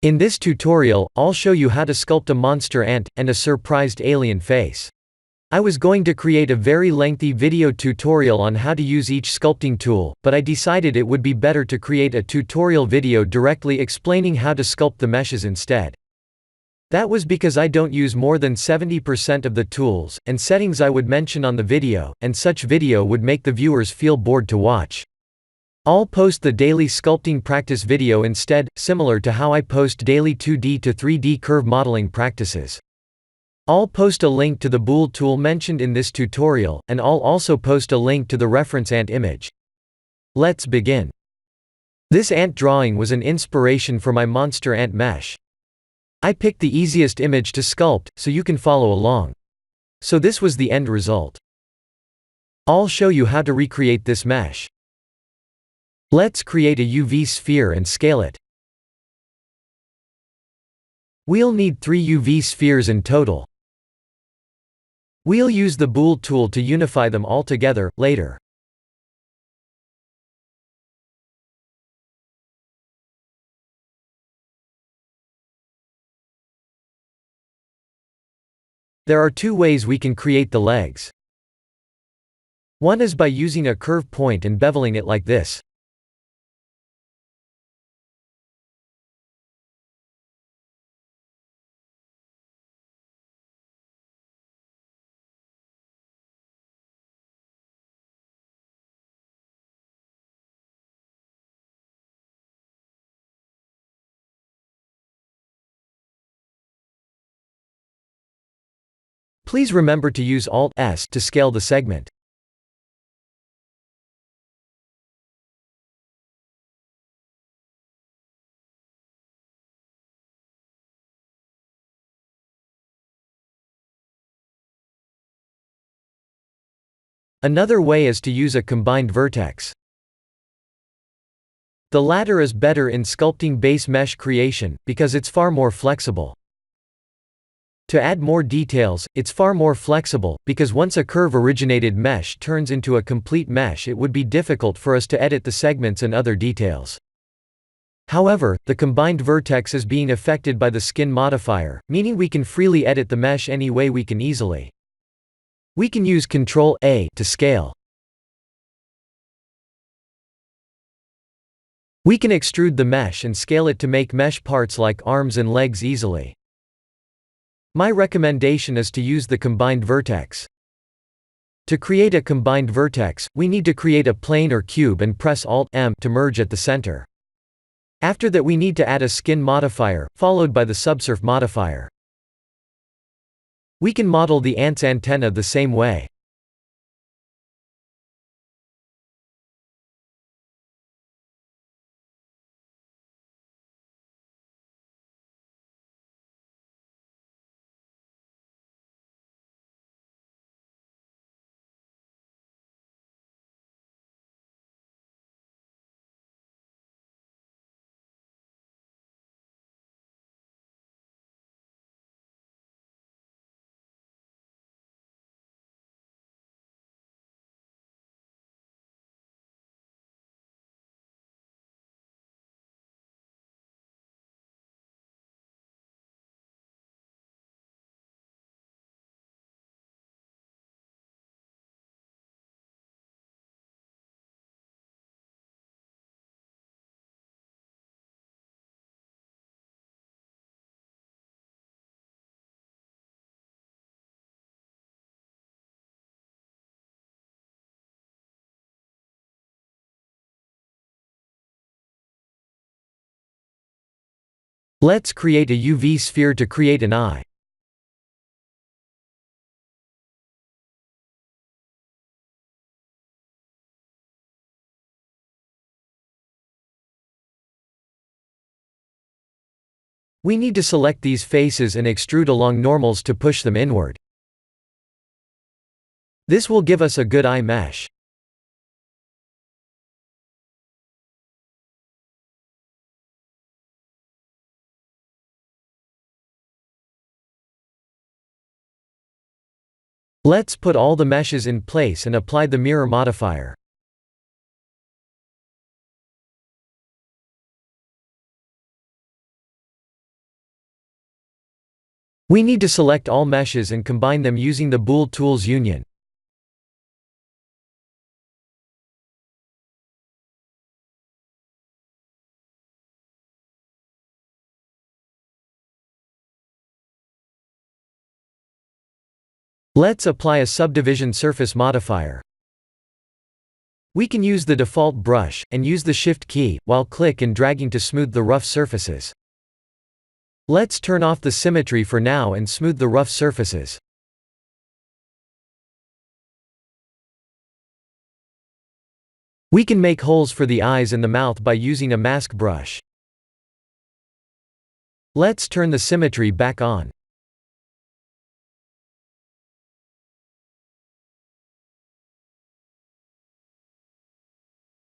In this tutorial, I'll show you how to sculpt a monster ant, and a surprised alien face. I was going to create a very lengthy video tutorial on how to use each sculpting tool, but I decided it would be better to create a tutorial video directly explaining how to sculpt the meshes instead. That was because I don't use more than 70% of the tools and settings I would mention on the video, and such video would make the viewers feel bored to watch. I'll post the daily sculpting practice video instead, similar to how I post daily 2D to 3D curve modeling practices. I'll post a link to the bool tool mentioned in this tutorial, and I'll also post a link to the reference ant image. Let's begin. This ant drawing was an inspiration for my monster ant mesh. I picked the easiest image to sculpt, so you can follow along. So this was the end result. I'll show you how to recreate this mesh. Let's create a UV sphere and scale it. We'll need 3 UV spheres in total. We'll use the bool tool to unify them all together later. There are 2 ways we can create the legs. One is by using a curve point and beveling it like this. Please remember to use Alt+S to scale the segment. Another way is to use a combined vertex. The latter is better in sculpting base mesh creation, because it's far more flexible. To add more details, it's far more flexible, because once a curve-originated mesh turns into a complete mesh, it would be difficult for us to edit the segments and other details. However, the combined vertex is being affected by the skin modifier, meaning we can freely edit the mesh any way we can easily. We can use Ctrl+A to scale. We can extrude the mesh and scale it to make mesh parts like arms and legs easily. My recommendation is to use the combined vertex. To create a combined vertex, we need to create a plane or cube and press Alt+M to merge at the center. After that, we need to add a skin modifier, followed by the subsurf modifier. We can model the ant's antenna the same way. Let's create a UV sphere to create an eye. We need to select these faces and extrude along normals to push them inward. This will give us a good eye mesh. Let's put all the meshes in place and apply the mirror modifier. We need to select all meshes and combine them using the Bool Tools union. Let's apply a subdivision surface modifier. We can use the default brush, and use the Shift key, while click and dragging to smooth the rough surfaces. Let's turn off the symmetry for now and smooth the rough surfaces. We can make holes for the eyes and the mouth by using a mask brush. Let's turn the symmetry back on.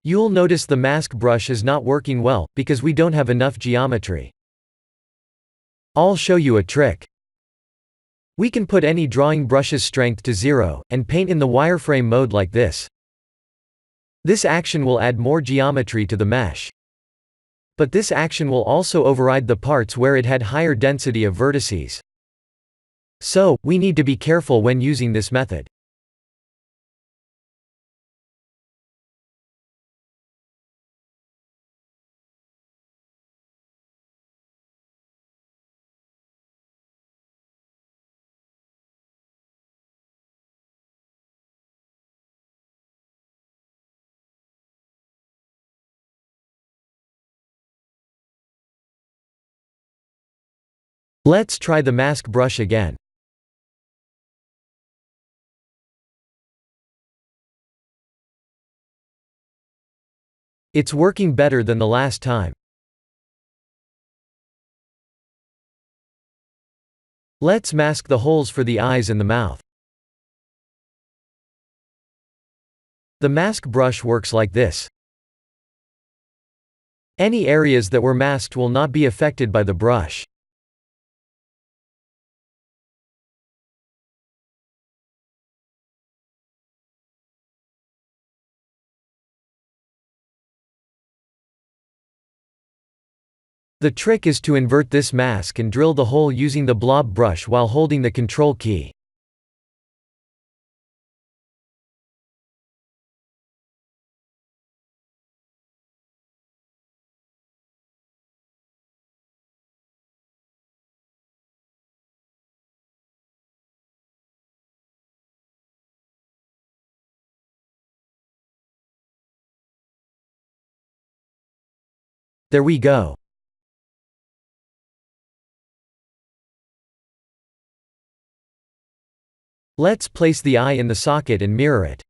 You'll notice the mask brush is not working well, because we don't have enough geometry. I'll show you a trick. We can put any drawing brush's strength to 0, and paint in the wireframe mode like this. This action will add more geometry to the mesh. But this action will also override the parts where it had higher density of vertices. So, we need to be careful when using this method. Let's try the mask brush again. It's working better than the last time. Let's mask the holes for the eyes and the mouth. The mask brush works like this. Any areas that were masked will not be affected by the brush. The trick is to invert this mask and drill the hole using the blob brush while holding the Control key. There we go. Let's place the eye in the socket and mirror it.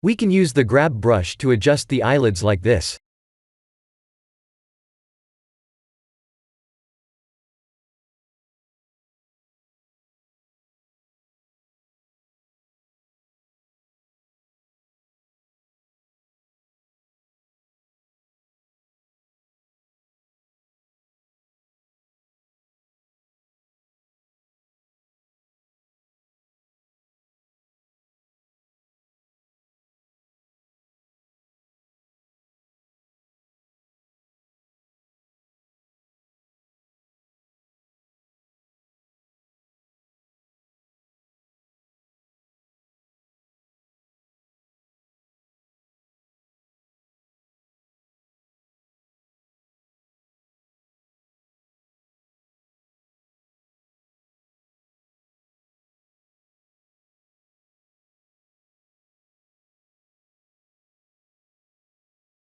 We can use the grab brush to adjust the eyelids like this.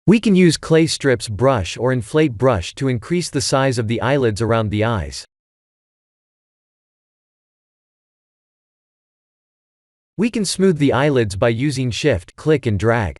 We can use clay strips brush or inflate brush to increase the size of the eyelids around the eyes. We can smooth the eyelids by using Shift, click and drag.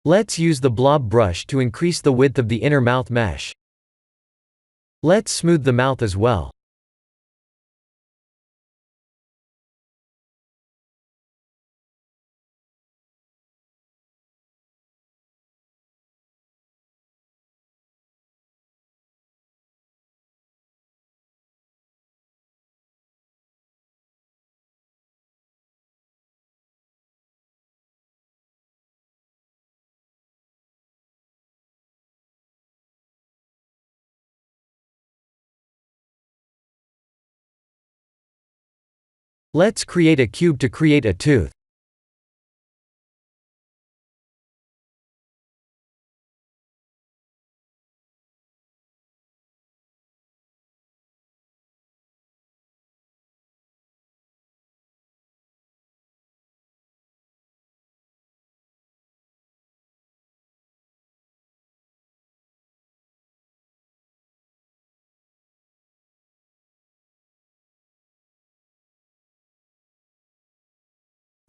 Let's use the blob brush to increase the width of the inner mouth mesh. Let's smooth the mouth as well. Let's create a cube to create a tooth.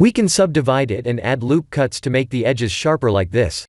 We can subdivide it and add loop cuts to make the edges sharper like this.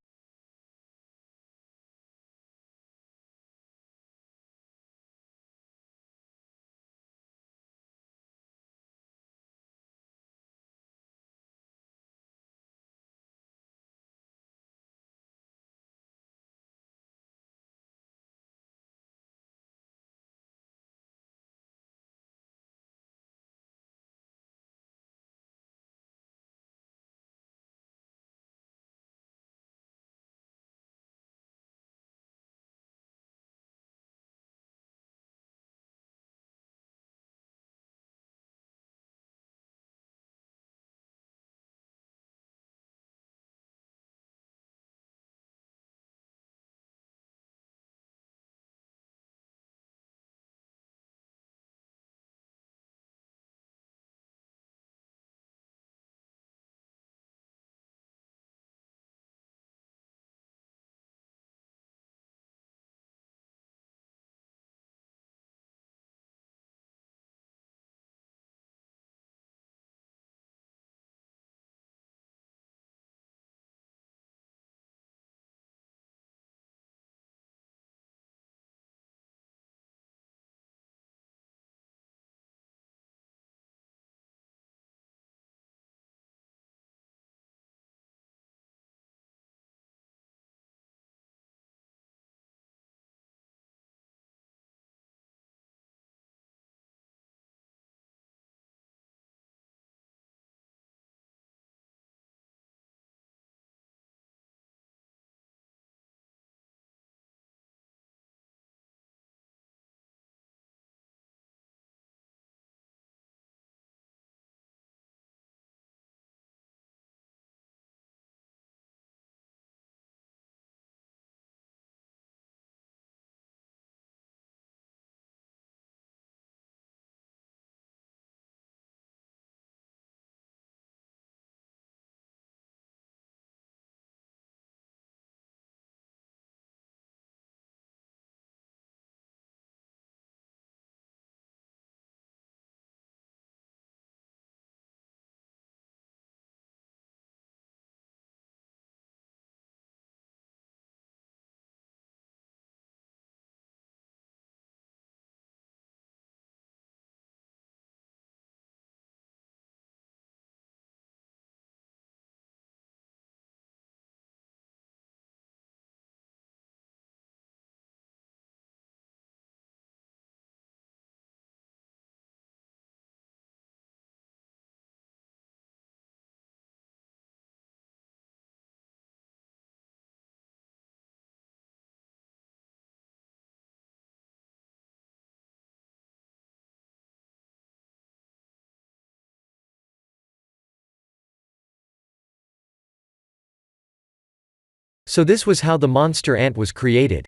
So this was how the monster ant was created.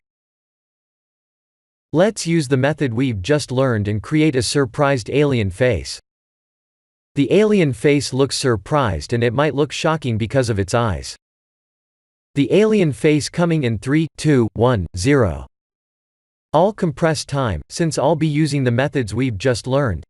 Let's use the method we've just learned and create a surprised alien face. The alien face looks surprised and it might look shocking because of its eyes. The alien face coming in 3, 2, 1, 0. All compress time, since I'll be using the methods we've just learned.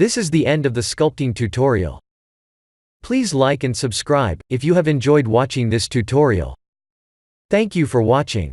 This is the end of the sculpting tutorial. Please like and subscribe if you have enjoyed watching this tutorial. Thank you for watching.